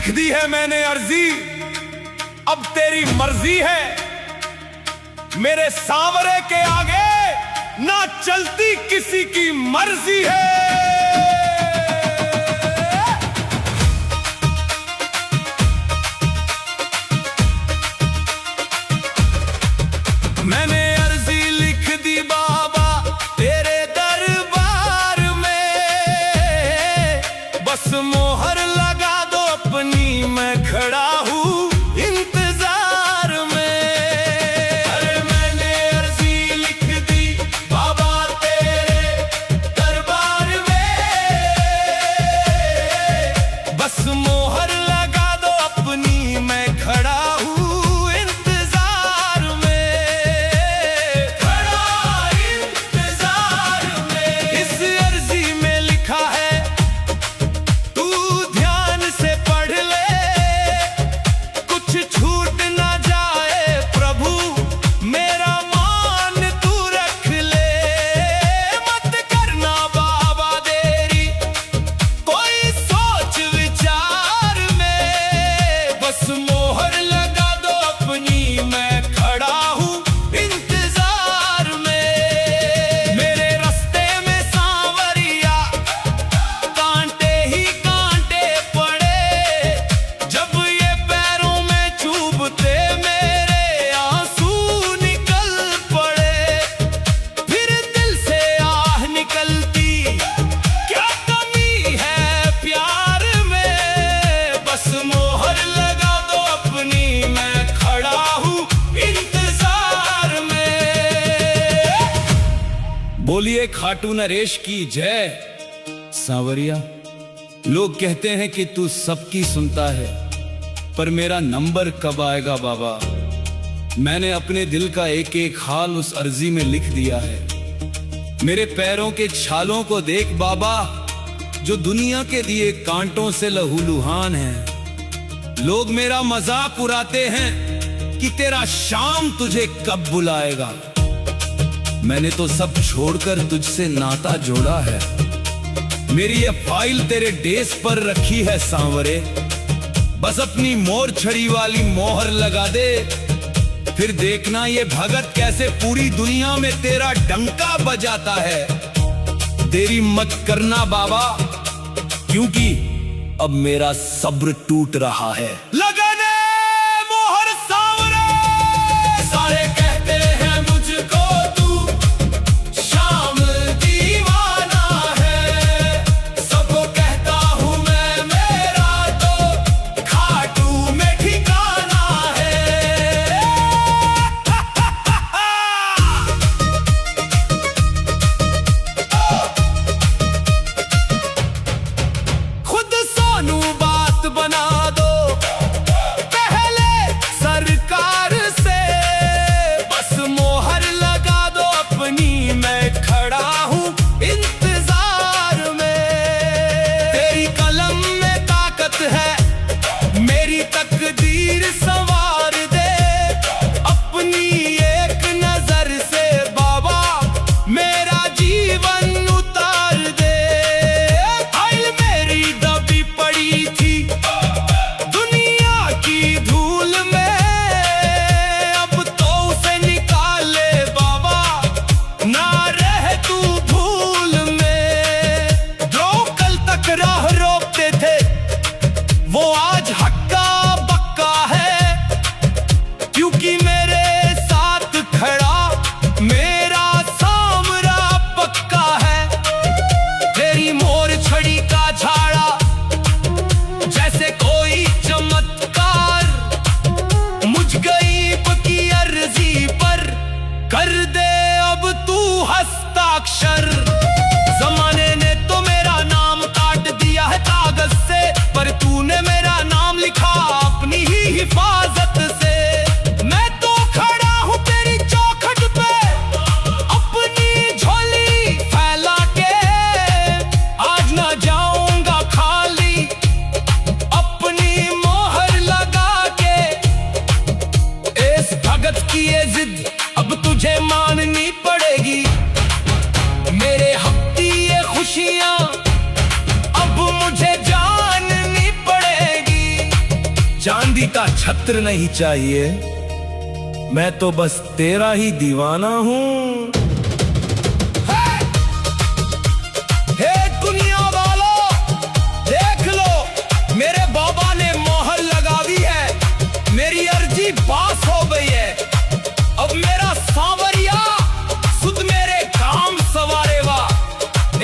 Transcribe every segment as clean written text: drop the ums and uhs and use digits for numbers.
लिख दी है मैंने अर्जी, अब तेरी मर्जी है। मेरे सांवरे के आगे ना चलती किसी की मर्जी है। मैंने अर्जी लिख दी बाबा तेरे दरबार में, बस मोहर लगा दो अपनी, मैं खड़ा हूँ इंतजार में। अरे मैंने अर्जी लिख दी बाबा तेरे दरबार में, बस मोहर लगा दो अपनी, मैं खड़ा हूँ बोलिए खाटू नरेश की जय। सांवरिया, लोग कहते हैं कि तू सबकी सुनता है, पर मेरा नंबर कब आएगा बाबा? मैंने अपने दिल का एक एक हाल उस अर्जी में लिख दिया है। मेरे पैरों के छालों को देख बाबा, जो दुनिया के दिए कांटों से लहूलुहान है। लोग मेरा मजाक उड़ाते हैं कि तेरा शाम तुझे कब बुलाएगा। मैंने तो सब छोड़कर तुझसे नाता जोड़ा है। मेरी ये फाइल तेरे डेस्क पर रखी है सांवरे, बस अपनी मोर छड़ी वाली मोहर लगा दे, फिर देखना ये भगत कैसे पूरी दुनिया में तेरा डंका बजाता है। देरी मत करना बाबा, क्योंकि अब मेरा सब्र टूट रहा है। लगने मोहर सांवरे, सारे कहते हैं मुझको सवार दे अपनी एक नजर से बाबा, मेरा जीवन उतार दे। फाइल मेरी दबी पड़ी थी दुनिया की धूल में, अब तो उसे निकाले बाबा, ना रह तू भूल में। जो कल तक राह रोकते थे वो आज हक्का क्योंकि मेरे साथ खड़ा मेरा सामरा पक्का है। तेरी मोर छड़ी का झाड़ा जैसे कोई चमत्कार, मुझ गरीब की अर्जी पर कर दे अब तू हस्ताक्षर। जमाने ने तो मेरा नाम काट दिया है कागज से, पर तूने मेरा नाम लिखा चांदी का छत्र नहीं चाहिए, मैं तो बस तेरा ही दीवाना हूँ। हे दुनिया वालों, देख लो मेरे बाबा ने मोहर लगा दी है, मेरी अर्जी पास हो गई है। अब मेरा सांवरिया सुध मेरे काम सवारे वा,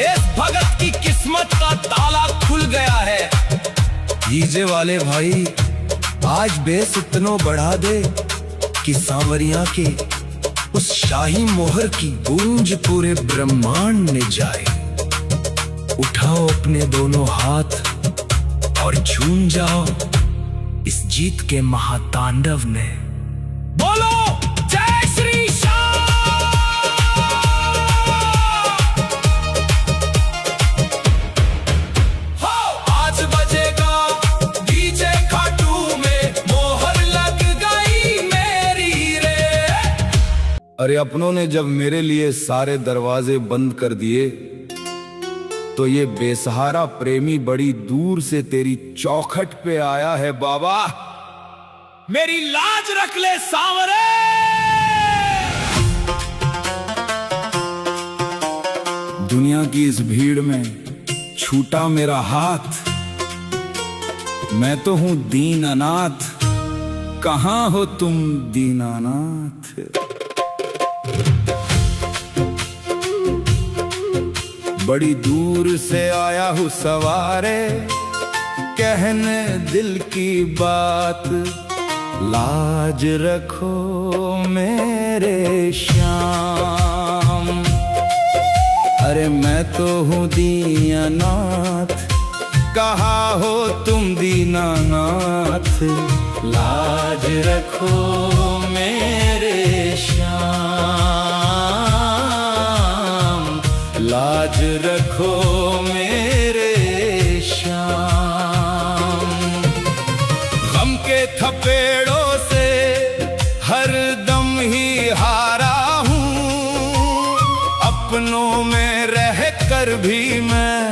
इस भगत की किस्मत का ताला खुल गया है। डीजे वाले भाई आज बेस इतनो बढ़ा दे कि सांवरिया के उस शाही मोहर की गूंज पूरे ब्रह्मांड में जाए। उठाओ अपने दोनों हाथ और झूम जाओ इस जीत के महातांडव में। बोलो जय श्री श्याम। आज बजेगा डीजे खाटू में, मोहर लग गई मेरी रे। अरे अपनों ने जब मेरे लिए सारे दरवाजे बंद कर दिए, तो ये बेसहारा प्रेमी बड़ी दूर से तेरी चौखट पे आया है बाबा। मेरी लाज रख ले सांवरे। दुनिया की इस भीड़ में छूटा मेरा हाथ, मैं तो हूं दीन अनाथ, कहां हो तुम दीनानाथ। बड़ी दूर से आया हूँ सवारे, कहने दिल की बात, लाज रखो मेरे श्याम। अरे मैं तो हूँ दीनानाथ, कहा हो तुम दीनानाथ, लाज रखो मेरे श्याम, लाज रखो मेरे श्याम। गम के थपेड़ों से हर दम ही हारा हूँ, अपनों में रह कर भी मैं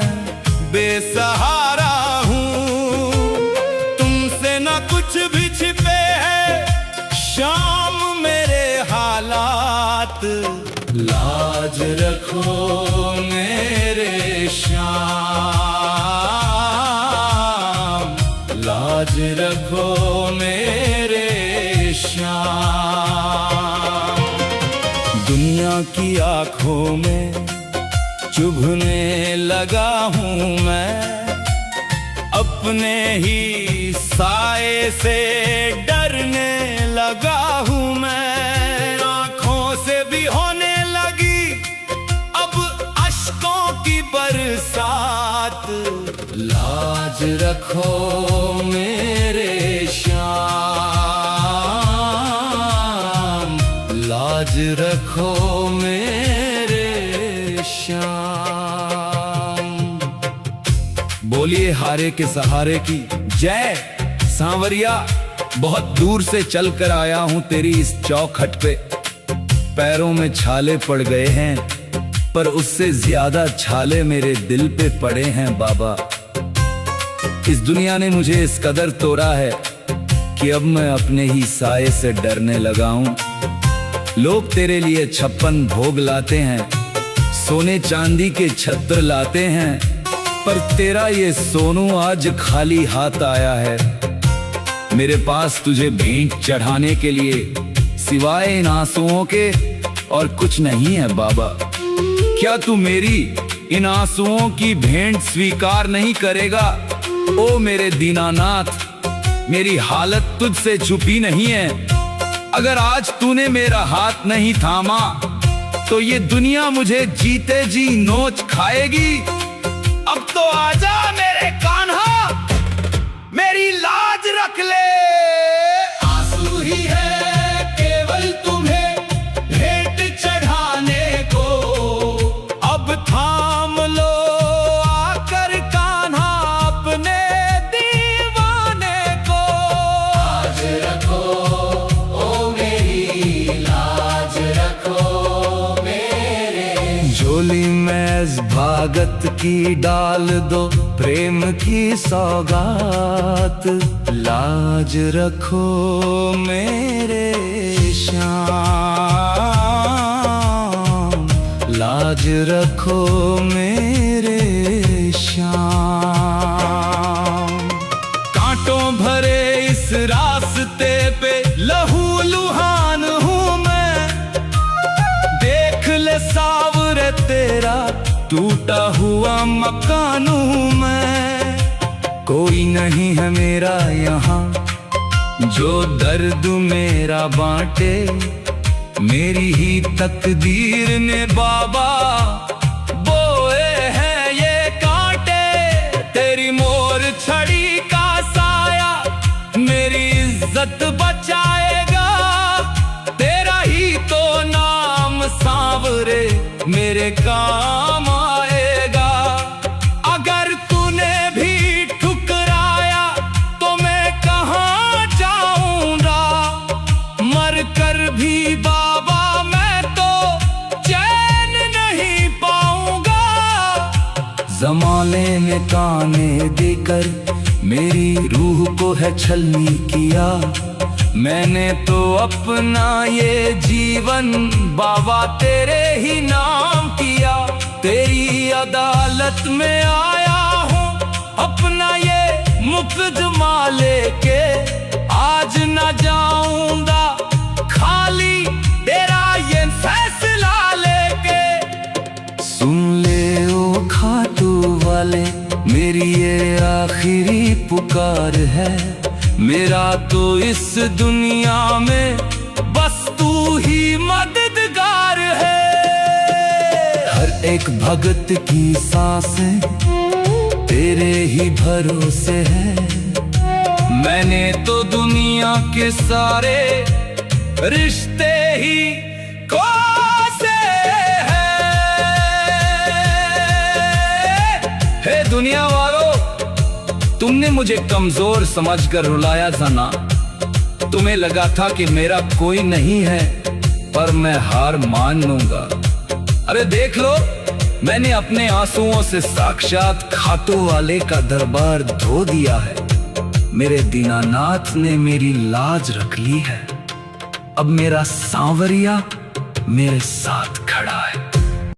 बेसहारा हूँ। तुमसे ना कुछ भी छिपे है शाम मेरे हालात, लाज रखो मेरे श्याम, लाज रखो मेरे श्याम। दुनिया की आंखों में चुभने लगा हूँ मैं, अपने ही साए से डरने लगा हूँ मैं। आंखों से भी होने लगी अब अश्कों की बरसात, लाज रखो मेरे श्याम, लाज रखो मेरे श्याम। बोलिए हारे के सहारे की जय। सांवरिया बहुत दूर से चल कर आया हूँ तेरी इस चौखट पे, पैरों में छाले पड़ गए हैं, पर उससे ज्यादा छाले मेरे दिल पे पड़े हैं बाबा। इस दुनिया ने मुझे इस कदर तोड़ा है कि अब मैं अपने ही साए से डरने लगा हूँ। लोग तेरे लिए 56 भोग लाते हैं, सोने चांदी के छत्र लाते हैं, पर तेरा ये सोनू आज खाली हाथ आया है। मेरे पास तुझे भेंट चढ़ाने के लिए सिवाय इन आंसुओं के और कुछ नहीं है बाबा। क्या तू मेरी इन आंसुओं की भेंट स्वीकार नहीं करेगा? ओ मेरे दीनानाथ, मेरी हालत तुझसे छुपी नहीं है। अगर आज तूने मेरा हाथ नहीं थामा तो ये दुनिया मुझे जीते जी नोच खाएगी। अब तो आजा मेरे कान्हा, मेरी लाज रख ले। आंसू ही है केवल तुम्हें भेंट चढ़ाने को, अब थाम लो आकर कान्हा अपने दीवाने को। लाज रखो ओ मेरी, लाज रखो मेरे। झोली में इस भागत की डाल दो, प्रेम की सौगात, लाज रखो मेरे श्याम, लाज रखो मेरे श्याम। कांटों भरे इस रास्ते पे लहू लुहान हूँ मैं, देख ले सावरे तेरा टूटा हुआ मकान हूँ मैं। कोई नहीं है मेरा यहाँ जो दर्द मेरा बांटे, मेरी ही तकदीर ने बाबा बोए हैं ये कांटे। तेरी मोर छड़ी का साया मेरी इज्जत बचाएगा, तेरा ही तो नाम सांवरे मेरे काम आएगा। अगर तूने भी ठुकराया तो मैं कहाँ जाऊंगा, मर कर भी बाबा मैं तो चैन नहीं पाऊंगा। ज़माने ने ताने देकर मेरी रूह को है छलनी किया, मैंने तो अपना ये जीवन बाबा तेरे ही नाम किया। तेरी अदालत में आया हूँ अपना ये मुकदमा लेके, आज न जाऊंगा खाली तेरा ये फैसला लेके। सुन ले ओ खातू वाले मेरी ये आखिरी पुकार है, मेरा तो इस दुनिया में बस तू ही मददगार है। हर एक भगत की सांसें तेरे ही भरोसे है, मैंने तो दुनिया के सारे रिश्ते ही कोसे हैं। हे दुनिया वालों, तुमने मुझे कमजोर समझकर रुलाया था ना, तुम्हें लगा था कि मेरा कोई नहीं है, पर मैं हार मान लूंगा। अरे देख लो, मैंने अपने आंसुओं से साक्षात खातू वाले का दरबार धो दिया है। मेरे दीनानाथ ने मेरी लाज रख ली है, अब मेरा सांवरिया मेरे साथ खड़ा है।